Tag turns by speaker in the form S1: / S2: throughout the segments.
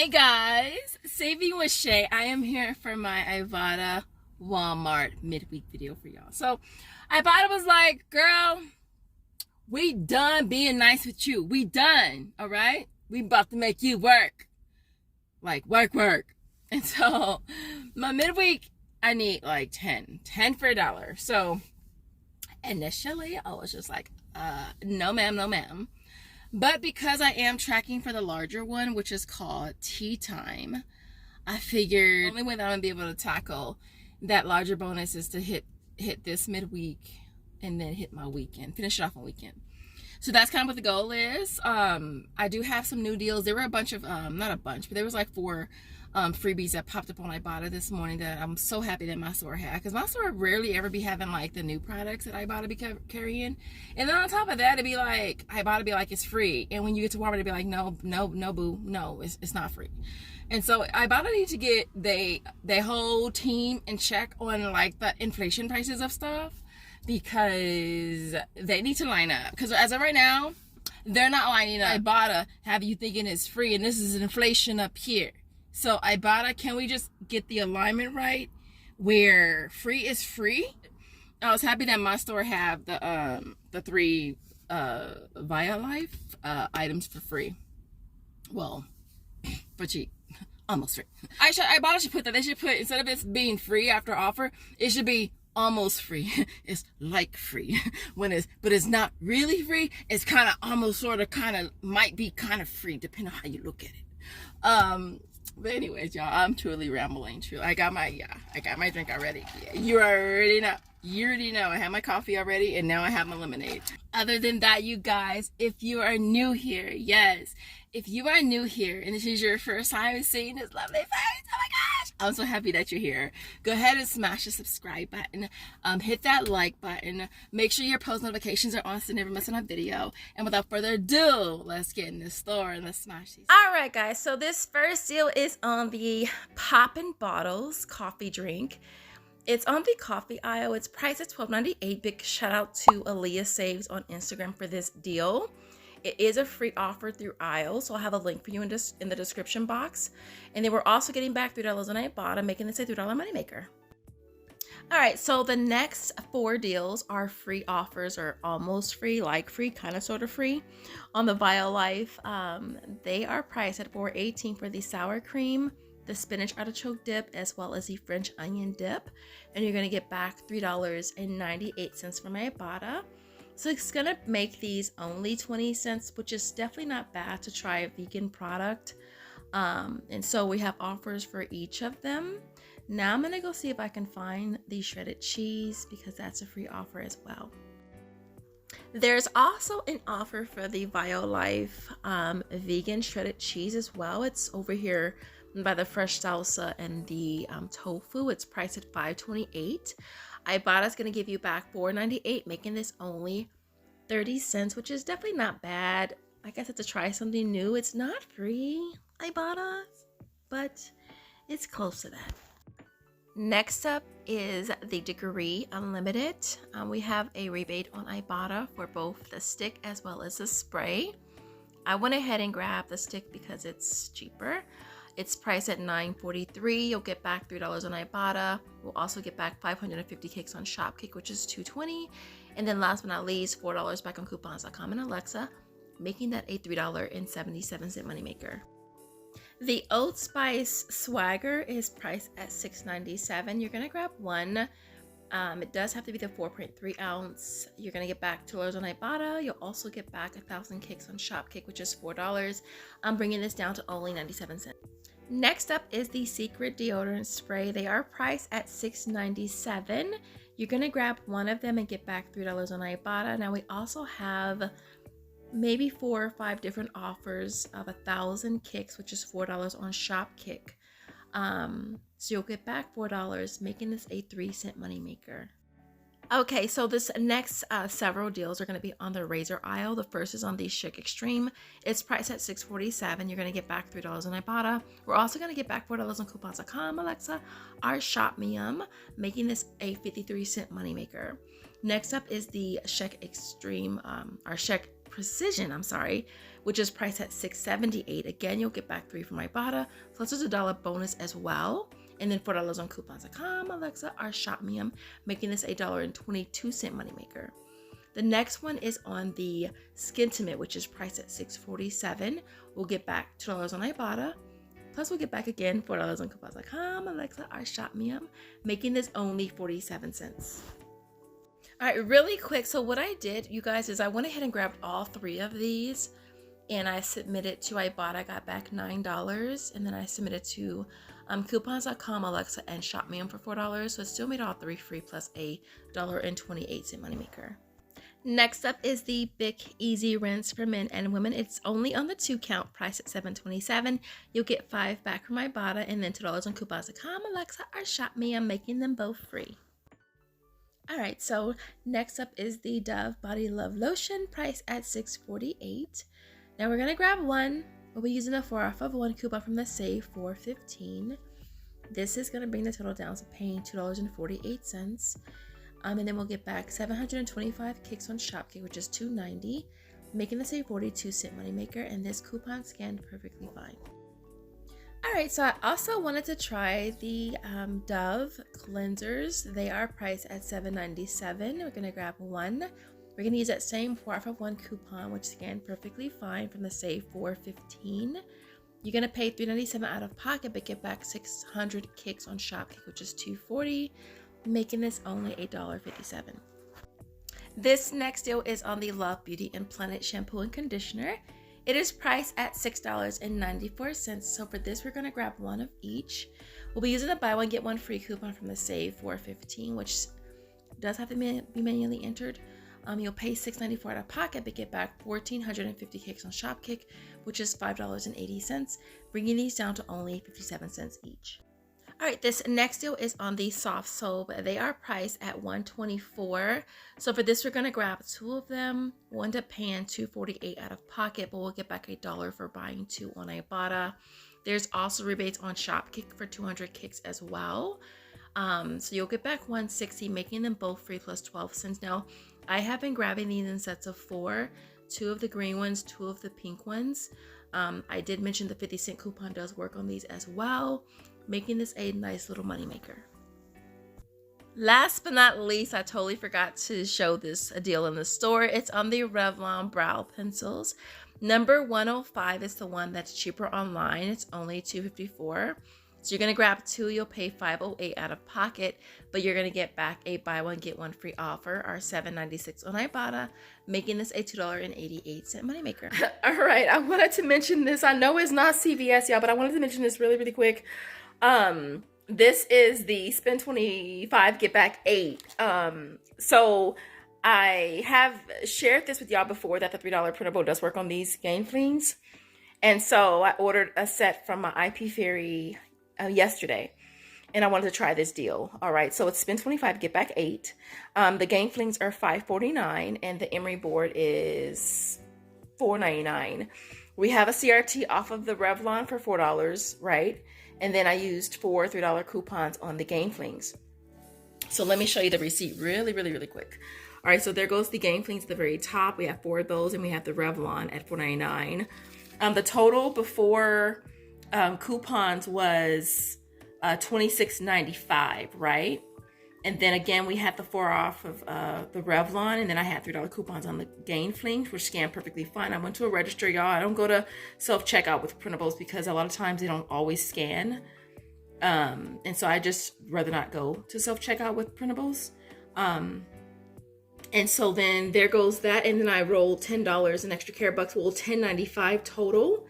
S1: Hey guys, Saving with Shay. I am here for my Ibotta Walmart midweek video for y'all. So Ibotta was like, girl, we done being nice with you. We done, all right? We about to make you work. Like work. And so my midweek, I need like 10 for $1. So initially I was just like, no ma'am. But because I am tracking for the larger one, which is called Tea Time, I figured the only way that I'm gonna be able to tackle that larger bonus is to hit this midweek and then hit my weekend, finish it off on weekend. So that's kind of what the goal is. I do have some new deals. There were a bunch of, not a bunch, but there was like 4 freebies that popped up on Ibotta this morning that I'm so happy that my store had, because my store rarely ever be having like the new products that Ibotta be carrying. And then on top of that, it'd be like Ibotta be like it's free, and when you get to Walmart, it'd be like no boo, no, it's not free. And so Ibotta need to get they whole team in check on like the inflation prices of stuff, because they need to line up, because as of right now they're not lining up. Ibotta have you thinking it's free, and this is inflation up here. So Ibotta, can we just get the alignment right where free is free? I was happy that my store have the 3 Via Life items for free. Well, for cheap. Almost free. Ibotta should put that. They should put, instead of it being free after offer, it should be almost free. It's like free but it's not really free. It's kind of almost sort of might be kind of free depending on how you look at it. But anyways, y'all, I'm truly rambling. I got my drink already. Yeah, you already know. I have my coffee already, and now I have my lemonade. Other than that, you guys, if you are new here, if you are new here and this is your first time seeing this lovely face, oh my gosh, I'm so happy that you're here. Go ahead and smash the subscribe button, hit that like button, make sure your post notifications are on so you never miss another video. And without further ado, let's get in the store and let's smash these. All right, guys, so this first deal is on the Poppin' Bottles coffee drink. It's on the coffee aisle. It's priced at $12.98. Big shout out to Aaliyah Saves on Instagram for this deal. It is a free offer through aisle, so I'll have a link for you in the description box. And then we're also getting back $3 on Ibotta, making this a $3 moneymaker. All right, so the next 4 deals are free offers, or almost free, like free, kind of sort of free. On the Via Life, they are priced at $4.18 for the sour cream, the spinach artichoke dip, as well as the French onion dip. And you're gonna get back $3.98 from Ibotta. So it's gonna make these only 20 cents, which is definitely not bad to try a vegan product. And so we have offers for each of them. Now I'm gonna go see if I can find the shredded cheese, because that's a free offer as well. There's also an offer for the Via Life vegan shredded cheese as well. It's over here by the fresh salsa and the tofu. It's priced at $5.28. Ibotta's gonna give you back $4.98, making this only 30 cents, which is definitely not bad. Like I said, to try something new. It's not free, Ibotta, but it's close to that. Next up is the Degree Unlimited. We have a rebate on Ibotta for both the stick as well as the spray. I went ahead and grabbed the stick because it's cheaper. It's priced at $9.43. You'll get back $3 on Ibotta. We'll also get back 550 kicks on Shopkick, which is $2.20. And then last but not least, $4 back on coupons.com and Alexa, making that a $3.77 moneymaker. The Oat Spice Swagger is priced at $6.97. You're going to grab one. It does have to be the 4.3 ounce. You're going to get back $2 on Ibotta. You'll also get back 1,000 kicks on Shopkick, which is $4. I'm bringing this down to only 97 cents. Next up is the Secret Deodorant Spray. They are priced at $6.97. You're going to grab one of them and get back $3 on Ibotta. Now we also have maybe 4 or 5 different offers of 1,000 kicks, which is $4 on Shopkick. So you'll get back $4, making this a 3-cent moneymaker. Okay, so this next several deals are going to be on the razor aisle. The first is on the Chic Extreme. It's priced at $6.47. You're going to get back $3 on Ibotta. We're also going to get back $4 on coupons.com, Alexa, our Shop Mium, making this a 53-cent moneymaker. Next up is the Chic Extreme, our Chic Precision, which is priced at $6.78. Again, you'll get back 3 from Ibotta, plus there's a $1 bonus as well. And then $4 on coupons.com, Alexa, or ShopMium, making this a $1.22 moneymaker. The next one is on the Skintimate, which is priced at $6.47. We'll get back $2 on Ibotta. Plus, we'll get back again $4 on coupons.com, Alexa, or ShopMium, making this only 47 cents. All right, really quick. So what I did, you guys, is I went ahead and grabbed all 3 of these and I submitted to Ibotta. I got back $9, and then I submitted to coupons.com, Alexa, and ShopMium for $4. So it still made all 3 free plus a $1.28 moneymaker. Next up is the Bic Easy Rinse for men and women. It's only on the 2 count, price at $7.27. You'll get 5 back from Ibotta, and then $2 on coupons.com, Alexa, or ShopMium, making them both free. All right, so next up is the Dove Body Love Lotion, priced at $6.48. Now we're gonna grab one. We'll be using a 4 off of 1 coupon from the Save for $15. This is gonna bring the total down to paying $2.48. And then we'll get back 725 kicks on Shopkick, which is $2.90, making this a 42-cent moneymaker, and this coupon scanned perfectly fine. All right, so I also wanted to try the Dove cleansers. They are priced at $7.97. We're gonna grab one. We're gonna use that same 4 off of 1 coupon, which scanned perfectly fine from the Save for $15. You're gonna pay $3.97 out of pocket, but get back 600 kicks on Shopkick, which is $2.40. Making this only $1.57. This next deal is on the Love Beauty and Planet shampoo and conditioner. It is priced at $6.94. So for this, we're going to grab one of each. We'll be using the buy one get one free coupon from the Save for $15, which does have to be manually entered. You'll pay $6.94 out of pocket, but get back 1,450 kicks on Shopkick, which is $5.80, bringing these down to only 57 cents each. All right, this next deal is on the soft soap. They are priced at $124. So for this, we're gonna grab 2 of them. One to paying $2.48 out of pocket, but we'll get back $1 for buying 2 on Ibotta. There's also rebates on Shopkick for 200 kicks as well. So you'll get back $160, making them both free plus 12 cents. Now, I have been grabbing these in sets of 4, 2 of the green ones, 2 of the pink ones. I did mention the 50-cent coupon does work on these as well, making this a nice little moneymaker. Last but not least, I totally forgot to show this deal in the store. It's on the Revlon brow pencils. Number 105 is the one that's cheaper online. It's only $2.54. So you're going to grab 2, you'll pay $5.08 out of pocket, but you're going to get back a buy one get one free offer, or $7.96 on Ibotta, making this a $2.88 moneymaker. All right, I wanted to mention this. I know it's not CVS, y'all, but I wanted to mention this really, really quick. This is the spend 25 get back 8. So I have shared this with y'all before that the $3 printable does work on these game flings, and so I ordered a set from my Ip Fairy yesterday, and I wanted to try this deal. All right, so it's spend 25 get back 8. The game flings are $5.49, and the emery board is $4.99. We have a CRT off of the Revlon for $4, right? And then I used 4 $3 coupons on the game flings. So let me show you the receipt really, really, really quick. All right, so there goes the game flings at the very top. We have 4 of those, and we have the Revlon at $4.99. The total before coupons was $26.95, right? And then again, we had the 4 off of the Revlon, and then I had $3 coupons on the game flings, which scanned perfectly fine. I went to a register, y'all. I don't go to self-checkout with printables because a lot of times they don't always scan. And so I just rather not go to self-checkout with printables. And so then there goes that, and then I rolled $10 in extra care bucks, well, $10.95 total.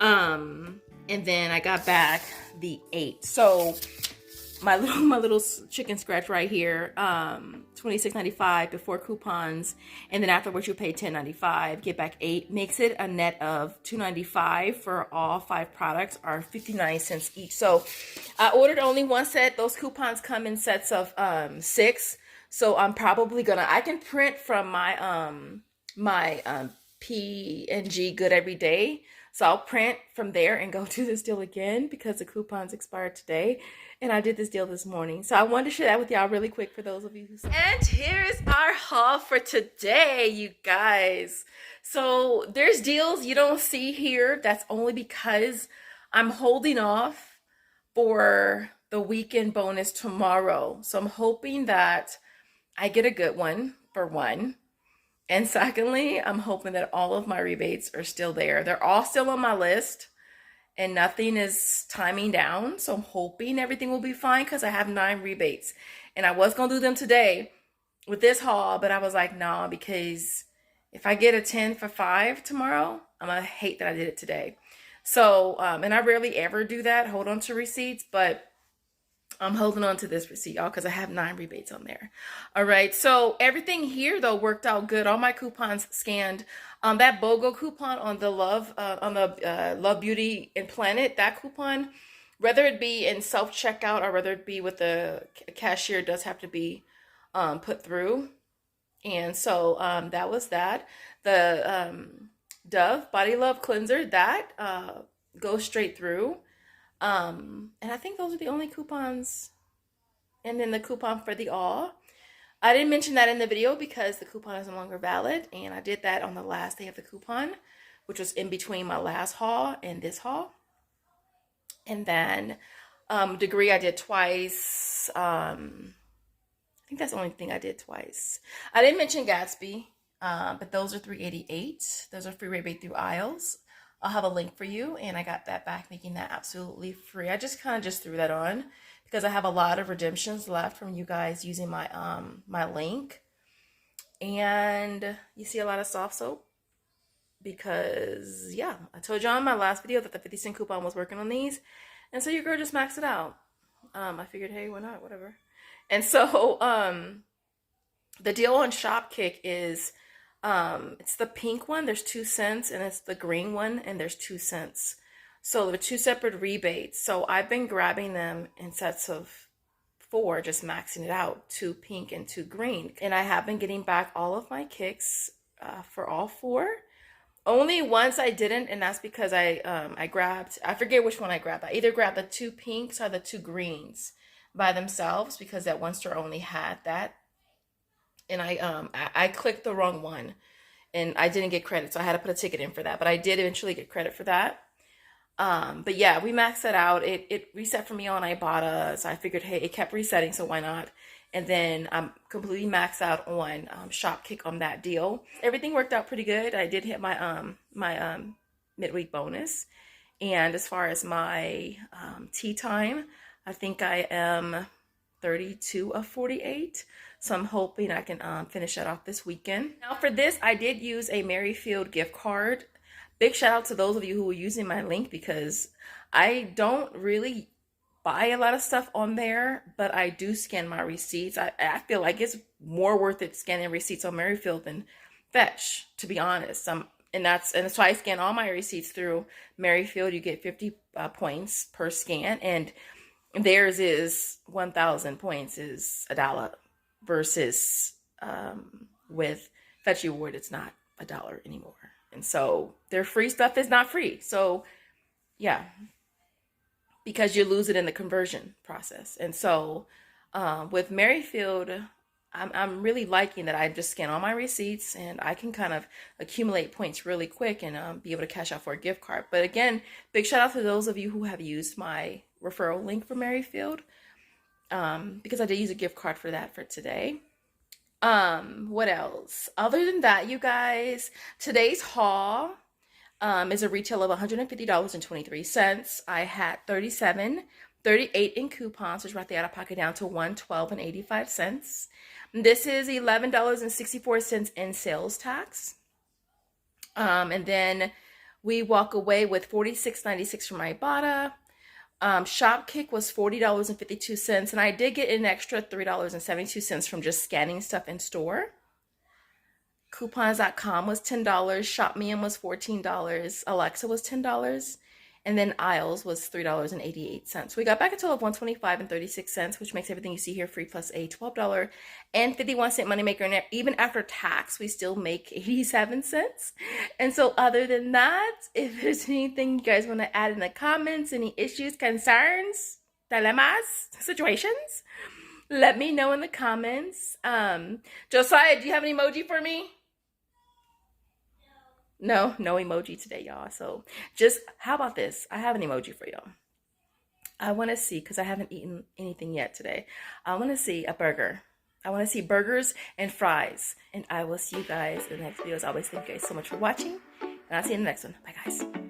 S1: And then I got back the 8. So my little chicken scratch right here, $26.95 before coupons, and then afterwards you pay $10.95, get back 8, makes it a net of $2.95 for all 5 products, or 59 cents each. So I ordered only 1 set. Those coupons come in sets of 6. So I'm probably I can print from my my PNG Good Every Day. So I'll print from there and go do this deal again because the coupons expired today. And I did this deal this morning. So I wanted to share that with y'all really quick for those of you who saw. And here's our haul for today, you guys. So there's deals you don't see here. That's only because I'm holding off for the weekend bonus tomorrow. So I'm hoping that I get a good one, for one. And secondly, I'm hoping that all of my rebates are still there. They're all still on my list and nothing is timing down. So I'm hoping everything will be fine because I have 9 rebates. And I was going to do them today with this haul, but I was like, nah, because if I get a 10 for 5 tomorrow, I'm going to hate that I did it today. So, and I rarely ever do that, hold on to receipts, but I'm holding on to this receipt, y'all, because I have 9 rebates on there. All right, so everything here, though, worked out good. All my coupons scanned. That BOGO coupon on the Love Beauty and Planet, that coupon, whether it be in self-checkout or whether it be with the cashier, does have to be put through. And so that was that. The Dove Body Love Cleanser, that goes straight through. And I think those are the only coupons. And then the coupon for the Awe. I didn't mention that in the video because the coupon is no longer valid. And I did that on the last day of the coupon, which was in between my last haul and this haul. And then Degree I did twice. I think that's the only thing I did twice. I didn't mention Gatsby, but those are $3.88. Those are free rebate through aisles. I'll have a link for you, and I got that back, making that absolutely free. I just kind of just threw that on because I have a lot of redemptions left from you guys using my my link. And you see a lot of soft soap because, yeah, I told you on my last video that the 50-cent coupon was working on these. And so your girl just maxed it out. I figured, hey, why not? Whatever. And so the deal on Shopkick is it's the pink one, there's 2 cents, and it's the green one, and there's 2 cents. So they're 2 separate rebates. So I've been grabbing them in sets of 4, just maxing it out, 2 pink and 2 green. And I have been getting back all of my kicks for all 4. Only once I didn't, and that's because I grabbed, I forget which one I grabbed. I either grabbed the 2 pinks or the 2 greens by themselves because that one store only had that. And I clicked the wrong one and I didn't get credit, so I had to put a ticket in for that, but I did eventually get credit for that. But yeah, we maxed it out. It reset for me on Ibotta, so I figured, hey, it kept resetting, so why not? And then I'm completely maxed out on Shopkick on that deal. Everything worked out pretty good. I did hit my midweek bonus, and as far as my tea time, I think I am 32 of 48. So I'm hoping I can finish that off this weekend. Now for this, I did use a Merryfield gift card. Big shout out to those of you who were using my link because I don't really buy a lot of stuff on there, but I do scan my receipts. I feel like it's more worth it scanning receipts on Merryfield than Fetch, to be honest. And so I scan all my receipts through Merryfield. You get 50 points per scan, and theirs is 1,000 points is $1 versus with Fetch Reward, it's not $1 anymore. And so their free stuff is not free. So yeah, because you lose it in the conversion process. And so with Merryfield, I'm really liking that I just scan all my receipts and I can kind of accumulate points really quick and be able to cash out for a gift card. But again, big shout out to those of you who have used my referral link for Merryfield, because I did use a gift card for that for today. What else? Other than that, you guys, today's haul is a retail of $150.23. I had $38 in coupons, which brought the out of pocket down to $112.85. This is $11.64 in sales tax. And then we walk away with $46.96 from Ibotta. Shopkick was $40.52, and I did get an extra $3.72 from just scanning stuff in store. Coupons.com was $10. ShopMeum was $14. Alexa was $10. And then aisles was $3.88. We got back a total of $125.36, which makes everything you see here free plus a $12.51 moneymaker. And even after tax, we still make 87 cents. And so other than that, if there's anything you guys want to add in the comments, any issues, concerns, dilemmas, situations, let me know in the comments. Josiah, do you have an emoji for me? No emoji today, y'all. So just, how about this? I have an emoji for y'all. I want to see, because I haven't eaten anything yet today. I want to see a burger. I want to see burgers and fries. And I will see you guys in the next video. As always, thank you guys so much for watching. And I'll see you in the next one. Bye, guys.